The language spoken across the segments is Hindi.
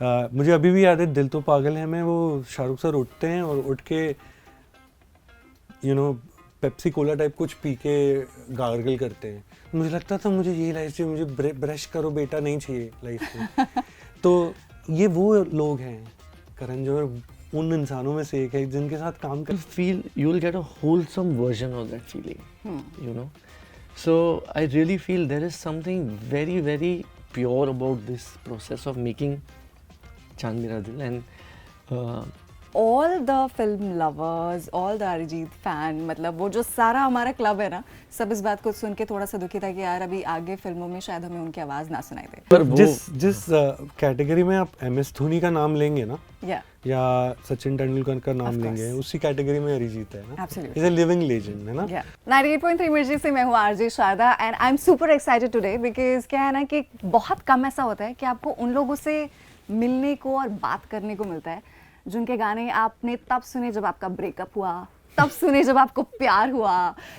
मुझे अभी भी याद है दिल तो पागल है में वो शाहरुख सर उठते हैं और उठ के पेप्सी कोला टाइप कुछ पी के गार्गल करते हैं। मुझे लगता था मुझे यही लाइफ चाहिए, मुझे ब्रश करो बेटा नहीं चाहिए लाइफ में। तो ये वो लोग हैं, करण जौहर उन इंसानों में से एक है जिनके साथ काम कर feel you'll get a wholesome version of that feeling, you know. So I really feel there is something very, very pure about this process of making Chand Mera Dil, and all the film lovers, all the Arijit fan, मतलब वो जो सारा हमारा क्लब है ना, सब इस बात को सुन के थोड़ा सा दुखी था कि यार अभी आगे फिल्मों में शायद हमें उनकी आवाज़ ना सुनाई दे। पर वो जिस कैटेगरी में आप MS धोनी का नाम लेंगे ना या सचिन तेंदुलकर का नाम लेंगे, उसी कैटेगरी में अरिजीत है ना। Absolutely. Is a living legend है ना। 98.3 मिर्ची से मैं हूँ RJ Sharda and I am super excited today because क्या है ना कि बहुत कम ऐसा होता है कि आपको उन लोगों से मिलने को और बात करने को मिलता है जिनके गाने आपने तब सुने जब आपका ब्रेकअप हुआ, तब सुने जब आपको प्यार हुआ,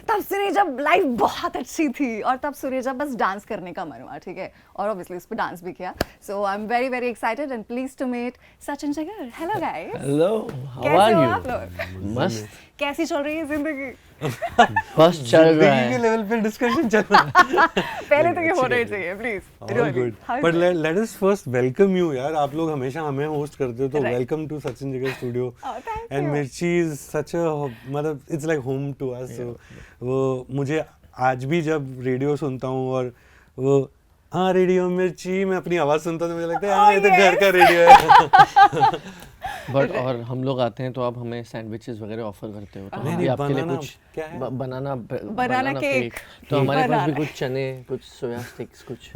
तब सुने जब लाइफ बहुत अच्छी थी, और तब सुने जब बस डांस करने का मन हुआ, ठीक है, और ऑब्वियसली उस पर डांस भी किया। So I am very very excited and please to meet Sachin Jigar. Hello guys. hello, how कैसे are हो you? आप लोग? मस्त, कैसी चल रही है जिंदगी? बस चल रहा जिंदगी के है। लेवल पे डिस्कशन चल रहा है। पहले तो ये होना ही चाहिए please. All good. But let us first welcome you यार। आप लोग हमेशा हमें होस्ट करते हो, तो Right. welcome to Sachin Jigar studio. Oh, thank And you. मिर्ची is such a मतलब it's like home to us। So वो मुझे आज भी जब रेडियो सुनता हूँ और वो हाँ रेडियो मिर्ची मैं अपनी आवाज़ सुनता हूँ तो मुझे लगता है हाँ ये तो घर का रेडियो है। बट और हम लोग आते हैं तो आप हमें सैंडविचेस वगैरह ऑफर करते हो, तो हम भी आपके लिए बनाना कुछ क्या है? बनाना केक। तो हमारे पास भी बनाना। कुछ चने, कुछ सोया स्टिक्स, कुछ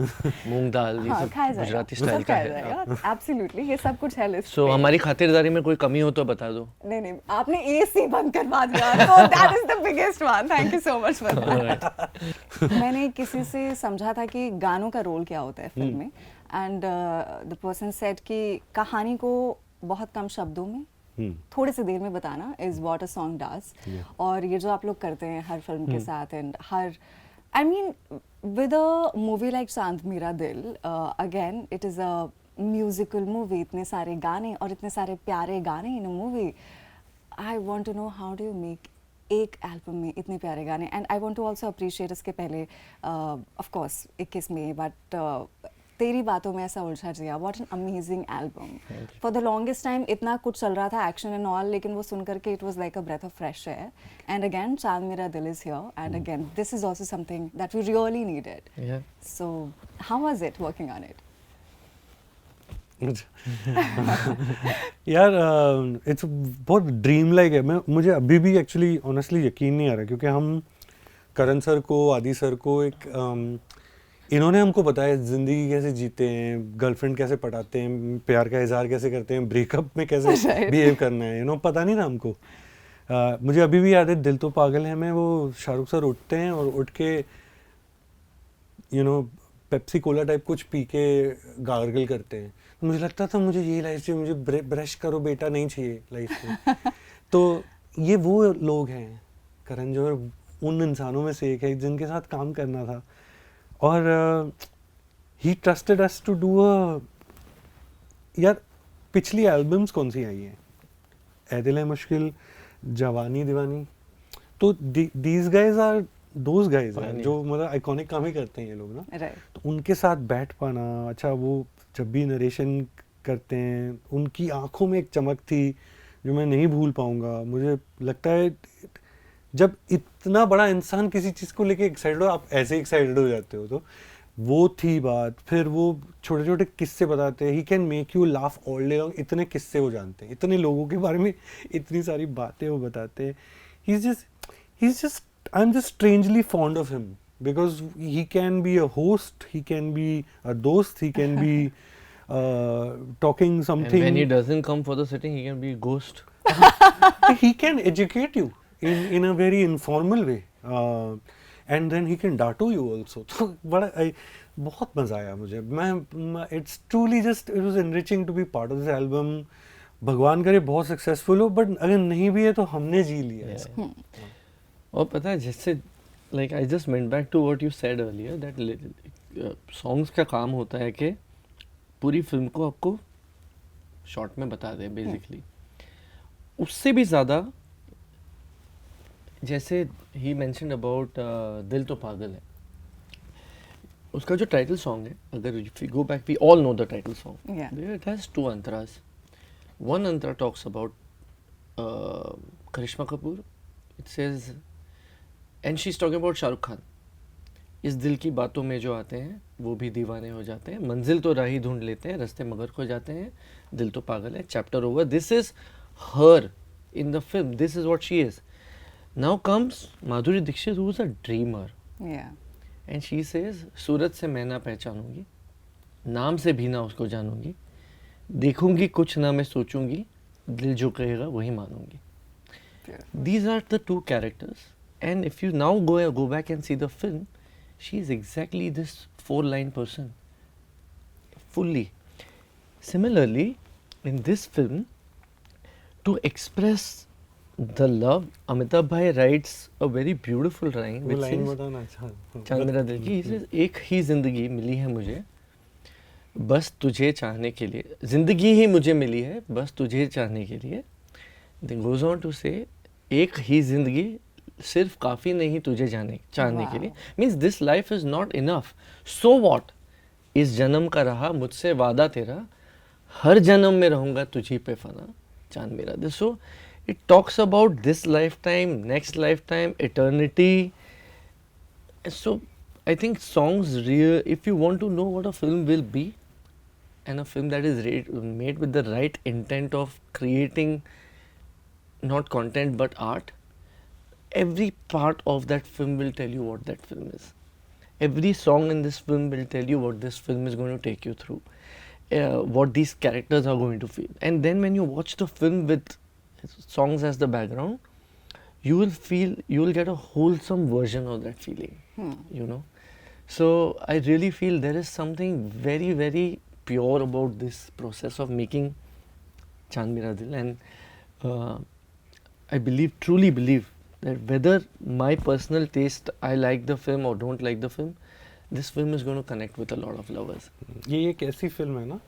मूंग दाल, ये हाँ, सब खाया जाएगा, गुजराती सब स्टाइल का खाया है। जाएगा, एब्सोल्युटली, ये सब कुछ है लिस्ट सो पे। हमारी खातिरदारी में कोई कमी हो तो बता दो। नहीं, आपने एसी बंद करवा दिया, तो that is the biggest one. Thank you so much for that. मैंने किसी से समझा था कि गानों का रोल क्या होता है फिल्म में, एंड द पर्सन सेड कि कहानी को बहुत कम शब्दों में थोड़े से देर में बताना is what a song does. और ये जो आप लोग करते हैं हर फिल्म के साथ, एंड हर I mean with a movie like Chand Mera Dil, again it is a musical movie, इतने सारे गाने और इतने सारे प्यारे गाने in a movie. I want to know how do you make एक एल्बम में इतने प्यारे गाने, and I want to also appreciate इसके पहले ऑफ कोर्स 21 में, बट तेरी बातों में ऐसा उलझा जिया, what an amazing album. For the longest time इतना कुछ चल रहा था, एक्शन एंड ऑल, लेकिन वो सुन करके it was like a breath of fresh air. And again Chaand Mera Dil is here, and again this is also something that we really needed. So how was it working on it? यार इट्स बहुत ड्रीम लाइक है। मुझे अभी भी एक्चुअली ऑनेस्टली यकीन नहीं आ रहा, क्योंकि हम करण सर को, आदि सर को एक इन्होंने हमको बताया ज़िंदगी कैसे जीते हैं, गर्लफ्रेंड कैसे पटाते हैं, प्यार का इजहार कैसे करते हैं, ब्रेकअप में कैसे बिहेव करना है, पता नहीं था हमको। मुझे अभी भी याद है दिल तो पागल है में वो शाहरुख सर उठते हैं और उठ के पेप्सी कोला टाइप कुछ पी के गार्गल करते हैं। तो मुझे लगता था मुझे यही लाइफ चाहिए, मुझे ब्रश करो बेटा नहीं चाहिए लाइफ में। तो ये वो लोग हैं, करण जौहर उन इंसानों में से एक है जिनके साथ काम करना था। और he trusted us to do a यार पिछली एल्बम्स कौन सी आई हैं? ऐ दिल है मुश्किल, जवानी दीवानी, तो these guys are those guys जो मतलब आइकॉनिक काम ही करते हैं ये लोग ना। तो उनके साथ बैठ पाना, अच्छा वो जब भी नरेशन करते हैं उनकी आंखों में एक चमक थी जो मैं नहीं भूल पाऊंगा। मुझे लगता है जब इतना बड़ा इंसान किसी चीज़ को लेके एक्साइटेड हो, आप ऐसे एक्साइटेड हो जाते हो, तो वो थी बात। फिर वो छोटे छोटे किस्से बताते हैं, he can make you laugh all day long. इतने किस्से वो जानते हैं, इतने लोगों के बारे में इतनी सारी बातें वो बताते हैं। He is just I am just strangely fond of him because he can be a host, he can be a दोस्त, he can be talking something. And when he doesn't come for the sitting, he can be a ghost. He can educate you in a very informal way, and then he can dato you also. तो बड़ा बहुत मज़ा आया मुझे। मैं it's truly just it was enriching to be part of this album. भगवान करे बहुत सक्सेसफुल हो, बट अगर नहीं भी है तो हमने जी लिया। और पता है जैसे like I just went back to what you said earlier that songs का काम होता है कि पूरी फिल्म को आपको शॉर्ट में बता दे बेसिकली, उससे भी ज़्यादा जैसे ही मेंशन्ड अबाउट दिल तो पागल है, उसका जो टाइटल सॉन्ग है, अगर if we go back we all know the title song, Yeah. It has two antaras. One antara talks about Karishma Kapoor. It says, and she's talking about Shah Rukh Khan. इस दिल की बातों में जो आते हैं वो भी दीवाने हो जाते हैं, मंजिल तो राही ढूंढ लेते हैं, रास्ते मगर खो जाते हैं, दिल To Pagal Hai. Chapter over. This is her in the film. This is what she is. Now comes Madhuri Dixit, who is a dreamer, Yeah. And she says, सूरत से मैं ना पहचानूंगी, नाम से भी ना उसको जानूंगी, देखूंगी कुछ ना मैं सोचूंगी, दिल जो कहेगा वही मानूंगी. Beautiful. These are the two characters, and if you now go back and see the film, she is exactly this 4-line person, fully. Similarly, in this film, to express the love, Amitabh Bhai writes a very beautiful line वो which लाइन says, बताना. अच्छा चांद मेरा दिल की, he says, एक ही जिंदगी मिली है मुझे बस तुझे चाहने के लिए, जिंदगी ही मुझे मिली है बस तुझे चाहने के लिए. Then goes on to say, एक ही जिंदगी सिर्फ काफ़ी नहीं तुझे चाहने के लिए. Means this life is not enough, so what, इस जन्म का रहा मुझसे वादा तेरा, हर जन्म में रहूंगा तुझी पे फना, चांद मेरा दिल. So it talks about this life time, next life time, eternity. So I think songs if you want to know what a film will be, and a film that is made with the right intent of creating not content but art, every part of that film will tell you what that film is. Every song in this film will tell you what this film is going to take you through, what these characters are going to feel. And then when you watch the film with songs as the background, you will get a wholesome version of that feeling, you know. So I really feel there is something very, very pure about this process of making Chand Mera Dil, and I truly believe that whether my personal taste, I like the film or don't like the film, this film is going to connect with a lot of lovers. ये एक ऐसी फिल्म है ना,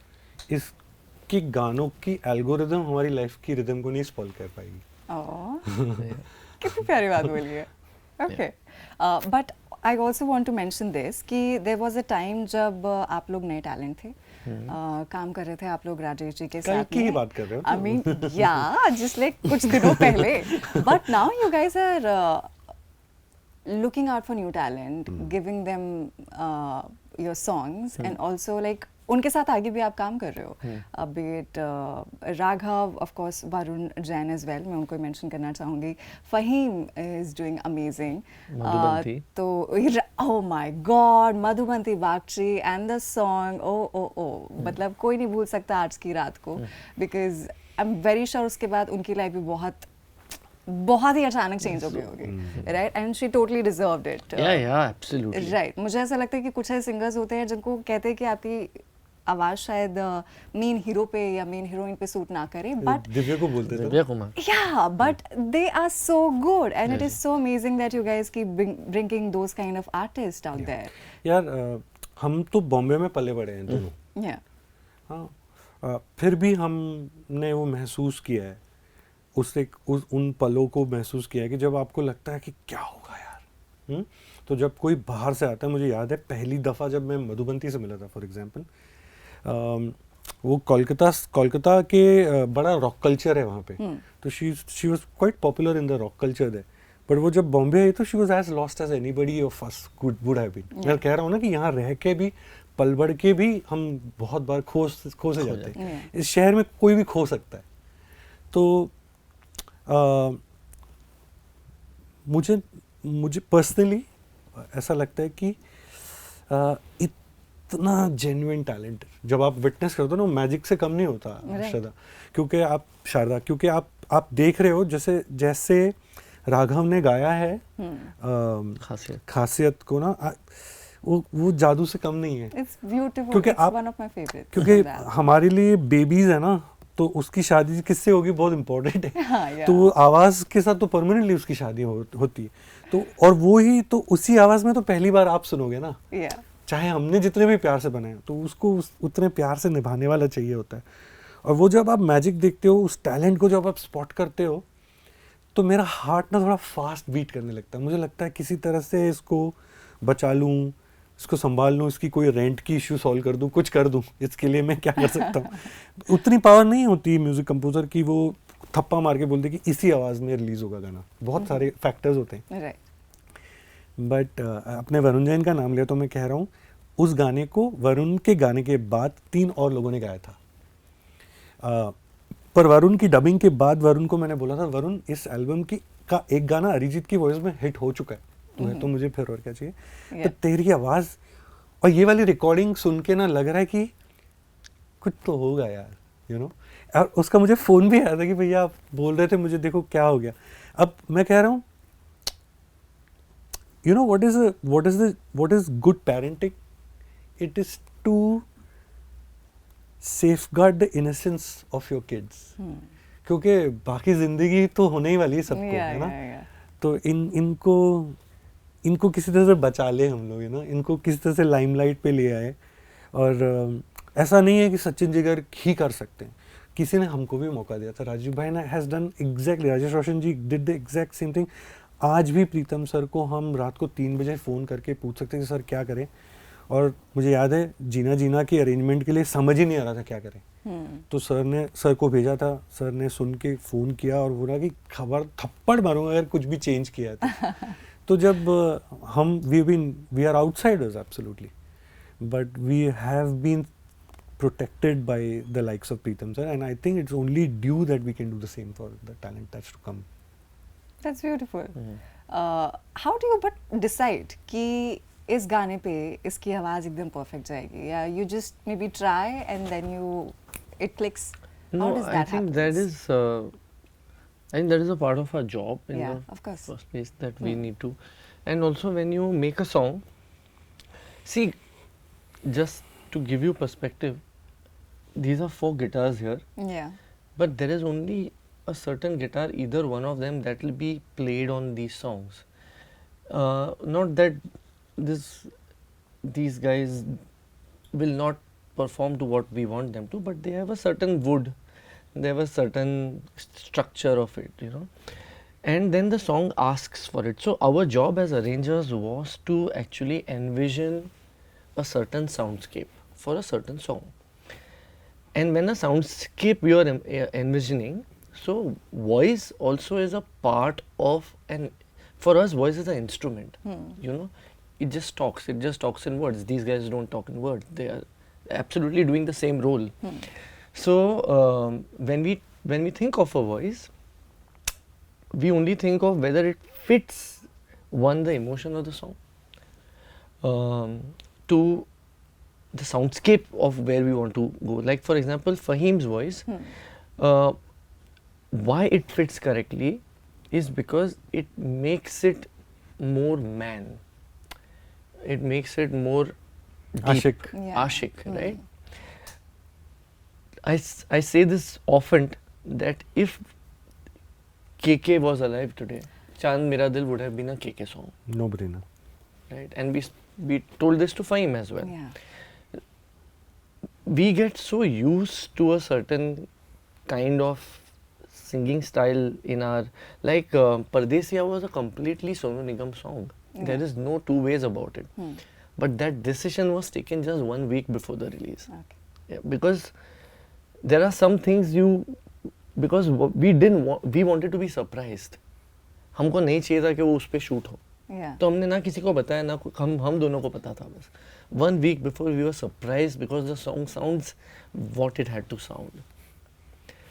इसकी गानों की एल्गोरिदम हमारी लाइफ की रिदम को नहीं स्पॉइल कर पाएगी. Oh. कितनी प्यारी बात बोली है. Okay. But I also want to mention this कि there was a time जब आप लोग नए टैलेंट थे, काम कर रहे थे आप लोग राजेश जी के कल साथ की ही में. बात कर रहे हो I तुम? mean, yeah, just like कुछ दिनों पहले. But now you guys are looking out for new talent, giving them your songs, and also like उनके साथ आगे भी आप काम कर रहे हो. Bit Raghav, of course, Varun Jain as well, मैं उनको मेंशन करना चाहूँगी. Faheem is doing amazing. Madhubanti. तो oh my God, Madhubanti Bagchi and the song, oh, मतलब कोई नहीं भूल सकता आज की रात को, because I'm very sure उसके बाद उनकी लाइफ भी बहुत ही अचानक चेंज हो गई होगी, right? And she totally deserved it. Yeah, absolutely. Right. मुझे ऐसा लगता है कि कुछ ऐसे सिंगर्स होते हैं जिनको कहते हैं कि आपकी आवाज शायद मेन हीरो पे या मेन हीरोइन पे सूट ना करे, बट दिव्या को बोलते थे. Divya Kumar. yeah, but they are so good, and it is so amazing that you guys keep bringing those kind of artists out there. यार हम तो बॉम्बे में पले बड़े हैं दोनों. Yeah. हाँ, फिर भी हमने वो महसूस किया है, उन पलों को महसूस किया है कि जब आपको लगता है कि क्या होगा यार. तो जब कोई बाहर से आता है, मुझे याद है पहली दफ़ा जब मैं मधुबंती से मिला था फॉर एग्जांपल, वो कोलकाता के बड़ा रॉक कल्चर है वहाँ पे, तो she was quite popular in the rock culture there. But वो जब बॉम्बे आई तो she was as lost as anybody of us would have been. मैं कह रहा हूँ ना कि यहाँ रह के भी, पल बढ़ के भी हम बहुत बार खो से जाते हैं. इस शहर में कोई भी खो सकता है. तो मुझे पर्सनली ऐसा लगता है कि इतना जेन्युइन टैलेंट जब आप विटनेस करते हो ना, मैजिक से कम नहीं होता शारदा. क्योंकि आप देख रहे हो जैसे राघव ने गाया है खासियत को ना, वो जादू से कम नहीं है. It's beautiful. क्योंकि It's one of my favorites. क्योंकि हमारे लिए बेबीज है ना, तो उसकी शादी किससे होगी बहुत इम्पोर्टेंट है. yeah. तो वो आवाज के साथ तो परमानेंटली उसकी शादी होती है. तो और वो ही तो उसी आवाज में तो पहली बार आप सुनोगे ना. Yeah. चाहे हमने जितने भी प्यार से बनाए, तो उसको उतने प्यार से निभाने वाला चाहिए होता है. और वो जब आप मैजिक देखते हो, उस टैलेंट को जब आप स्पॉट करते हो, तो मेरा हार्ट ना थोड़ा फास्ट बीट करने लगता है। मुझे लगता है किसी तरह से इसको बचा लूँ, इसको संभाल लूँ, इसकी कोई रेंट की इश्यू सॉल्व कर दूँ, कुछ कर दूँ, इसके लिए मैं क्या कर सकता हूँ। उतनी पावर नहीं होती म्यूज़िक कंपोजर की वो थप्पा मार के बोलते कि इसी आवाज़ में रिलीज़ होगा गाना। बहुत सारे फैक्टर्स होते हैं। राइट। बट अपने वरुण जैन का नाम लिया तो मैं कह रहा हूँ, उस गाने को वरुण के गाने के बाद 3 और लोगों ने गाया था। पर वरुण की डबिंग के बाद वरुण को मैंने बोला था, वरुण इस एल्बम की का एक गाना अरिजीत की वॉइस में हिट हो चुका है, तुम्हें तो मुझे फिर और क्या चाहिए। तो तेरी आवाज़ और ये वाली रिकॉर्डिंग सुन के ना लग रहा है कि कुछ तो होगा यार, यू नो। और उसका मुझे फ़ोन भी आया था कि भैया आप बोल रहे थे, मुझे देखो क्या हो गया। अब मैं कह रहा हूँ, you know what is good parenting? It is to safeguard the innocence of your kids. क्योंकि बाकी जिंदगी तो होने ही वाली है सबको, है ना। तो इनको किसी तरह से बचा ले हम लोग, ना इनको किसी तरह से लाइमलाइट पे ले आए। और ऐसा नहीं है कि सचिन जिगर ही कर सकते हैं, किसी ने हमको भी मौका दिया था। राजीव भाई ने has done exactly, Rajesh Roshan ji did the exact same thing. आज भी प्रीतम सर को हम रात को 3 बजे फ़ोन करके पूछ सकते हैं कि सर क्या करें। और मुझे याद है जीना जीना की अरेंजमेंट के लिए समझ ही नहीं आ रहा था क्या करें। तो सर को भेजा था, सर ने सुन के फ़ोन किया और बोला कि खबर थप्पड़ मारूंगा अगर कुछ भी चेंज किया तो। तो जब हम we are outsiders absolutely, but we have been protected by the likes of Pritam sir, and I think it's only due that we can do the same for the talent that's to come. That's beautiful. How do you but decide कि इस गाने पे इसकी आवाज़ एकदम perfect जाएगी, या you just maybe try and then it clicks? How does that I think that is I think that is a part of our job in the of course. first place that we need to. And also when you make a song, see, just to give you perspective, these are 4 guitars here, Yeah. but there is only a certain guitar, either one of them, that will be played on these songs. Not that these guys will not perform to what we want them to, but they have a certain wood, they have a certain structure of it, you know, and then the song asks for it. So our job as arrangers was to actually envision a certain soundscape for a certain song. And when a soundscape you are envisioning, so voice also is a part of, and for us voice is an instrument. You know, it just talks in words. These guys don't talk in words, they are absolutely doing the same role. So when we think of a voice, we only think of whether it fits the emotion of the song, to the soundscape of where we want to go. Like for example, Fahim's voice, why it fits correctly is because it makes it more man. It makes it more deep. Ashik. Yeah. Ashik, right? I say this often, that if KK was alive today, Chand Mera Dil would have been a KK song. No brainer. Right? And we told this to Fahim as well. Yeah. We get so used to a certain kind of singing style in our, like Pardesiya was a completely Sonu Nigam song. There is no two ways about it. But that decision was taken just 1 week before the release. Okay. Yeah, because there are some things because we wanted to be surprised. हमको नहीं चाहिए था कि वो उस पे शूट हो. Yeah. तो हमने ना किसी को बताया, ना हम दोनों को पता था. बस 1 week before we were surprised because the song sounds what it had to sound.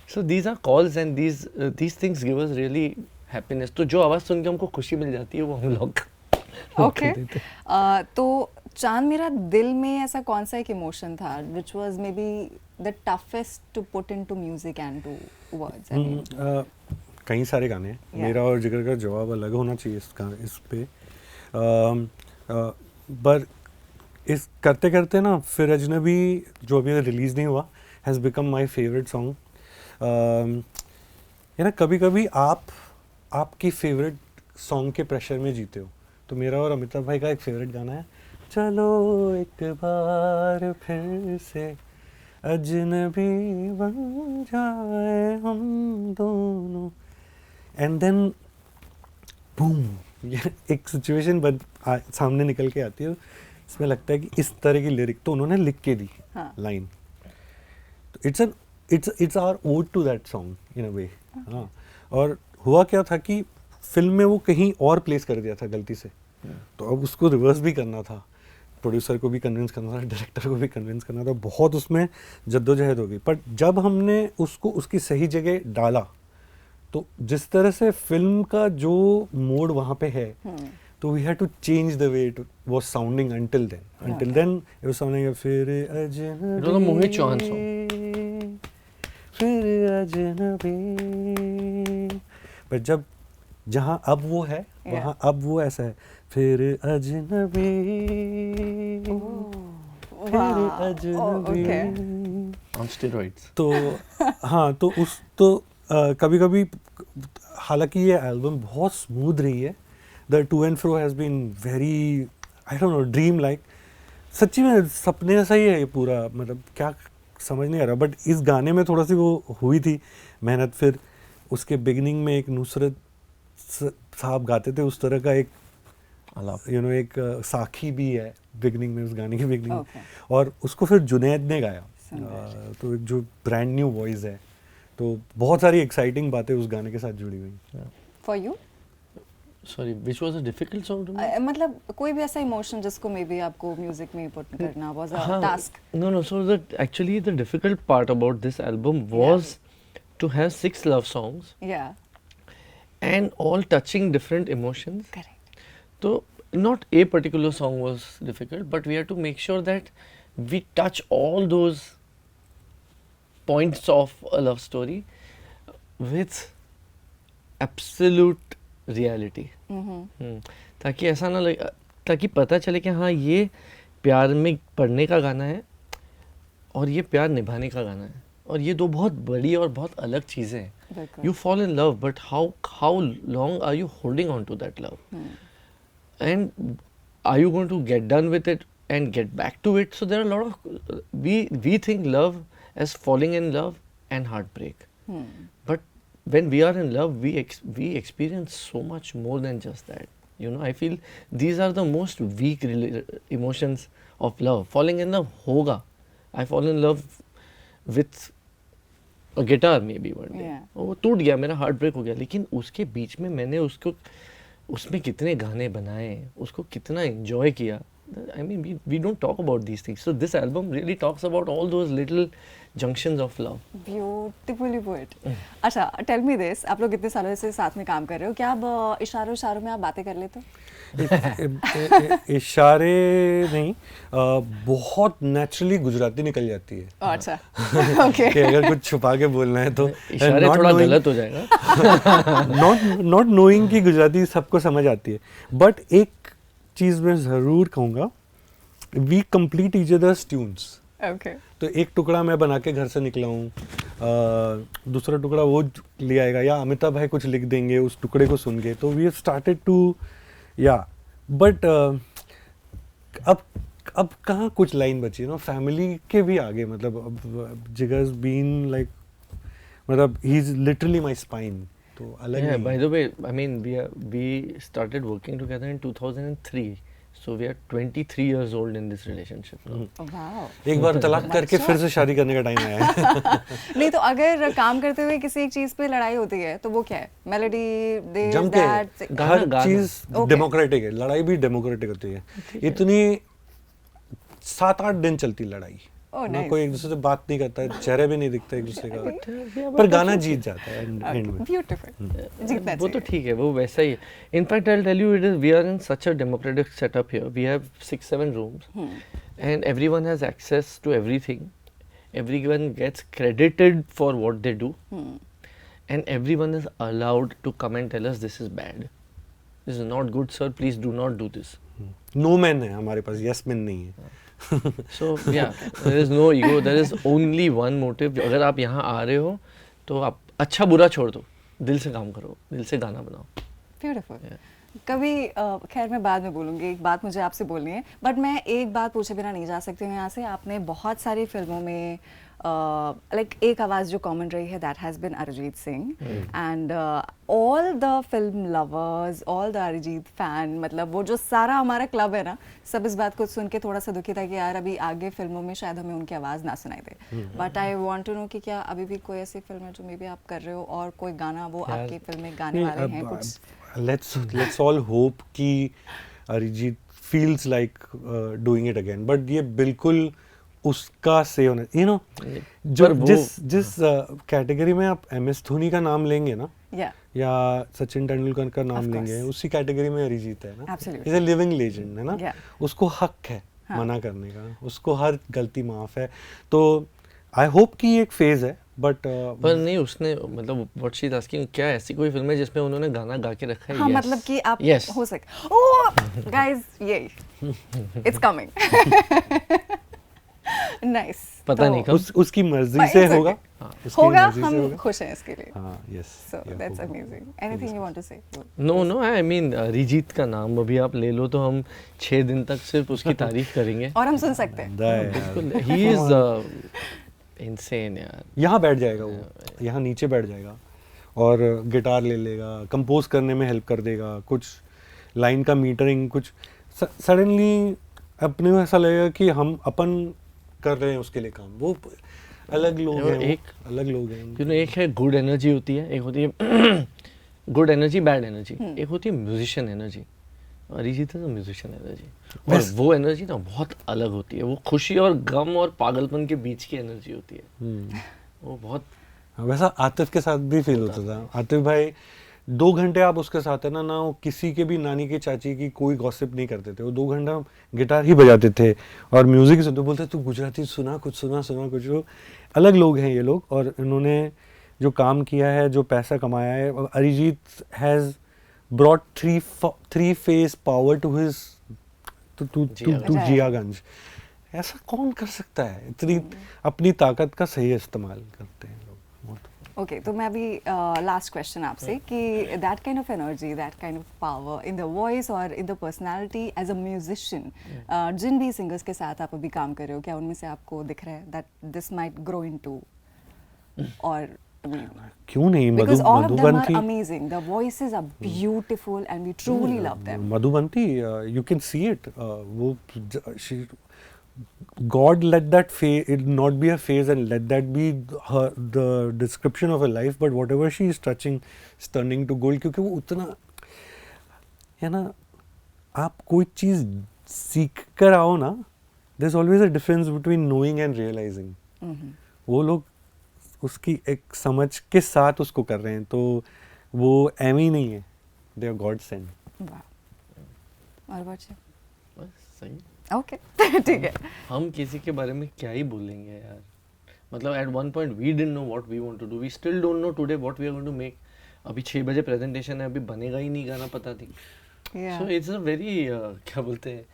So these are calls, and these things give us really happiness. तो जो आवाज़ सुन के हमको खुशी मिल जाती है वो हम लोग Okay. तो चांद मेरा दिल में ऐसा कौन सा एक इमोशन था which was maybe the toughest to put into music and to words? I mean, कई सारे गाने हैं. Yeah. मेरा और जिगर का जवाब अलग होना चाहिए इस पे. पर इस करते करते ना फिर अजनबी जो अभी रिलीज़ नहीं हुआ has become my favourite song. ये ना कभी कभी आपकी फेवरेट सॉन्ग के प्रेशर में जीते हो. तो मेरा और अमिताभ भाई का एक फेवरेट गाना है, चलो एक बार फिर से अजनबी बन जाए हम दोनों, एंड देन बूम, ये एक सिचुएशन सामने निकल के आती है, इसमें लगता है कि इस तरह की लिरिक तो उन्होंने लिख के दी हाँ. लाइन, तो it's our ode to that song in a way. हाँ, और हुआ क्या था कि फिल्म में वो कहीं और प्लेस कर दिया था गलती से, तो अब उसको रिवर्स भी करना था, प्रोड्यूसर को भी कन्विंस करना था, डायरेक्टर को भी कन्विंस करना था, बहुत उसमें जद्दोजहद हो गई. पर जब हमने उसको उसकी सही जगह डाला, तो जिस तरह से फिल्म का जो मोड वहाँ पे है, तो we had to change the way it was sounding until then it was sounding फिर अजनबी, It was a Mohit Chauhan song. फिर अजनबी, पर जब जहाँ अब वो है वहाँ अब वो ऐसा है, फिर अजनबी, फिर अजनबी. On steroids. तो हाँ, तो उस तो कभी कभी, हालांकि ये एल्बम बहुत स्मूथ रही है, the to and fro has been very, I don't know, dream like. सच्ची में सपने जैसा ही है ये पूरा, मतलब क्या समझ नहीं आ रहा. बट इस गाने में थोड़ा सी वो हुई थी मेहनत. फिर उसके बिगिनिंग में एक नुसरत साहब गाते थे उस तरह का एक एक साखी भी है बिगनिंग में, उस गाने के बिगनिंग में. और उसको फिर जुनैद ने गाया, तो एक जो ब्रांड न्यू वॉइस है, तो बहुत सारी एक्साइटिंग बातें उस गाने के साथ जुड़ी हुई. For you, Sorry, which was a difficult song to me? मतलब कोई भी ऐसा इमोशन जिसको मे बी आपको म्यूजिक में पुट करना was a task. No, so actually the difficult part about this album was to have 6 love songs Yeah, and all touching different emotions. correct. So not a particular song was difficult, but we had to make sure that we touch all those points of a love story with absolute reality. ताकि ऐसा ना लगे, ताकि पता चले कि हाँ ये प्यार में पढ़ने का गाना है और ये प्यार निभाने का गाना है, और ये दो बहुत बड़ी और बहुत अलग चीज़ें हैं. बिल्कुल. You fall in love, but how long are you holding on to that love? And are you going to get done with it and get back to it? So there are a lot of we think love as falling in love and heartbreak, but when we are in love, we experience so much more than just that. You know, I feel these are the most weak emotions of love. Falling in love hoga. I fall in love with a guitar maybe one day. Yeah. वो टूट गया, मेरा हार्ट ब्रेक हो गया, लेकिन उसके बीच में मैंने उसको, उसमें कितने गाने बनाए, उसको कितना एंजॉय किया. I mean, we don't talk about these things. So this album really talks about all those little junctions of love. Beautifully put. अच्छा, tell me this, आप लोग इतने सालों से साथ में काम कर रहे हो, क्या अब इशारों में आप बातें कर लेते हो? इशारे नहीं, बहुत नेचुरली गुजराती निकल जाती है. अच्छा, ओके. कि अगर कुछ छुपा के बोलना है तो इशारे थोड़ा गलत हो जाएगा. नॉट नोइंग कि गुजराती सबको समझ आती है. बट एक चीज़ मैं ज़रूर कहूँगा, we complete each other's tunes. Okay. तो एक टुकड़ा मैं बना के घर से निकला हूँ, दूसरा टुकड़ा वो ले आएगा, या अमिताभ भाई कुछ लिख देंगे उस टुकड़े को सुन के. तो वी हैव स्टार्टेड टू, या बट अब कहाँ कुछ लाइन बची है ना, फैमिली के भी आगे. मतलब अब जिगर्स बीन लाइक, मतलब he is literally my spine. तो अलग. Yeah, by the way, I mean we started working together in 2003, so we are 23 years old in this relationship now. Wow. एक बार तलाक करके फिर से शादी करने का टाइम आया है. नहीं तो अगर काम करते हुए किसी एक चीज पे लड़ाई होती है तो वो क्या है? मेलोडी, दिस, जम के दैट. हर गाना. चीज Okay. डेमोक्रेटिक है, लड़ाई भी डेमोक्रेटिक होती है. इतनी 7-8 दिन चलती लड़ाई. Oh, ना nice. कोई एक दूसरे से बात नहीं करता है, चेहरे भी नहीं दिखते एक दूसरे का, Yeah, पर गाना जीत जाता है एंड में. ब्यूटीफुल. जीतना वो तो चाहिए. ठीक है, वो वैसा ही है. In fact, I'll tell you, we are in such a democratic setup here. We have 6-7 rooms, and everyone has access to everything. Everyone gets credited for what they do, and everyone is allowed to come and tell us this is bad, this is not good, sir. Please do not do this. No man है हमारे पास, यस मैन नहीं है. So yeah, there is no ego. There is only one motive. अगर आप यहाँ आ रहे हो तो आप अच्छा बुरा छोड़ दो, दिल से काम करो, दिल से गाना बनाओ. ब्यूटीफुल. कभी खैर मैं बाद में बोलूँगी, एक बात मुझे आपसे बोलनी है, बट मैं एक बात पूछे बिना नहीं जा सकती हूँ यहाँ से. आपने बहुत सारी फिल्मों में लाइक एक आवाज़ जो कॉमन रही है that has been Arijit Singh and all the film lovers, all the Arijit fan, मतलब वो जो सारा हमारा क्लब है ना, सब इस बात को सुन के थोड़ा सा दुखी था कि यार अभी आगे फिल्मों में शायद हमें उनकी आवाज़ ना सुनाई दे. But I want to know कि क्या अभी भी कोई ऐसी फिल्म है जो मे बी आप कर रहे हो और कोई गाना वो आपकी फिल्म में गाने वाले हैं कुछ? let's all hope कि Arijit feels like doing it again, but ये बिल्कुल उसका से होना, जो पर वो- जिस कैटेगरी में आप MS धोनी का नाम लेंगे ना या या सचिन तेंदुलकर का नाम Of लेंगे, course. उसी कैटेगरी में अरिजीत है ना. Absolutely. Is a living legend है ना. Yeah. उसको हक है हाँ. मना करने का, उसको हर गलती माफ है. तो आई होप कि ये एक फेज है, बट पर नहीं, उसने मतलब व्हाट शी इज आस्किंग, क्या ऐसी कोई फिल्म है जिसमें उन्होंने गाना गा के रखा है? हाँ, Yes. मतलब कि आप Yes. हो सके. ओह गाइस, ये इट्स कमिंग. नाइस. पता नहीं कब. उसकी मर्जी But से it's होगा. okay. उसकी होगा, मर्जी से हम होगा. खुश हैं इसके लिए. हाँ, yes. So that's amazing. Anything you want to say? No no, I mean Arijit का नाम अभी आप ले लो तो हम 6 दिन तक सिर्फ उसकी तारीफ करेंगे. और हम सुन सकते हैं. बिल्कुल, ही इज इनसेन यार. यहाँ बैठ जाएगा वो, यहाँ नीचे बैठ जाएगा और गिटार ले लेगा, कंपोज करने में हेल्प कर देगा, कुछ लाइन का मीटरिंग, कुछ सडनली अपने को ऐसा लगेगा कि हम अपन कर रहे हैं उसके लिए काम. वो अलग लोग हैं, अलग लोग हैं. यू नो, एक है गुड एनर्जी होती है, एक होती है गुड एनर्जी, बैड एनर्जी, एक होती है musician energy. Arijit is musician energy, और वो एनर्जी ना बहुत अलग होती है. वो खुशी और गम और पागलपन के बीच की एनर्जी होती है. वो बहुत वैसा आतिफ के साथ भी फील होता था. आतिफ भाई 2 घंटे आप उसके साथ है ना वो किसी के भी नानी की चाची की कोई गॉसिप नहीं करते थे. वो 2 घंटा गिटार ही बजाते थे और म्यूजिक से तो बोलते तू गुजराती सुना कुछ. वो अलग लोग हैं ये लोग, और इन्होंने जो काम किया है, जो पैसा कमाया है. Arijit has brought three phase power to his to Jiaganj. ऐसा कौन कर सकता है? इतनी अपनी ताकत का सही इस्तेमाल करते हैं लोग. ओके, तो मैं अभी लास्ट क्वेश्चन आपसे कि that kind of energy, that kind of power in the voice और in the personality as a musician, जिन भी सिंगर्स के साथ आप अभी काम कर रहे हो, क्या उनमें से आपको दिख रहा है that this might grow into? और क्यों नहीं? because all of them are Madhubanti, amazing, the voices are beautiful and we truly love them. Madhubanti, you can see it. वो she God let that phase it not be a phase and let that be the description of her life, but whatever she is touching is turning to gold. क्योंकि वो उतना है ना, आप कोई चीज सीख कर आओ ना, there's always a difference between knowing and realizing. वो लोग उसकी एक समझ के साथ उसको कर रहे हैं, तो वो एम ही नहीं है, they are God sent. Wow. और बच्चे बस सही. ओके ठीक है. हम किसी के बारे में क्या ही बोलेंगे यार. मतलब at one point we didn't know what we want to do, we still don't know today what we are going to make. अभी 6 बजे प्रेजेंटेशन है, अभी बनेगा ही नहीं गाना, पता थी. सो इट्स अ वेरी क्या बोलते हैं,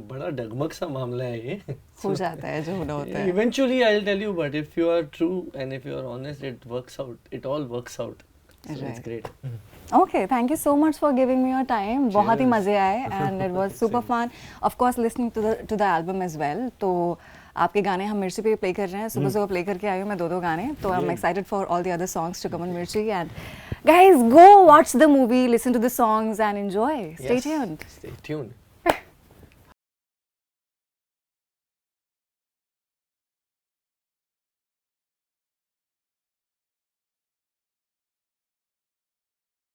बड़ा डगमग सा मामला है ये. हो जाता है जो होना होता है. Eventually I'll tell you, but if you are true and if you are honest, it works out. It all works out. So it's Right. great. Okay, thank you so much for giving me your time. बहुत ही मजे आए and it was super fun. Of course, listening to the album as well. तो आपके गाने हम मिर्ची पे प्ले कर रहे हैं. सुबह प्ले करके आई हूँ मैं 2 गाने. तो I'm excited for all the other songs to come on Mirchi. And guys, go watch the movie, listen to the songs and enjoy. Stay Yes. tuned. Stay tuned.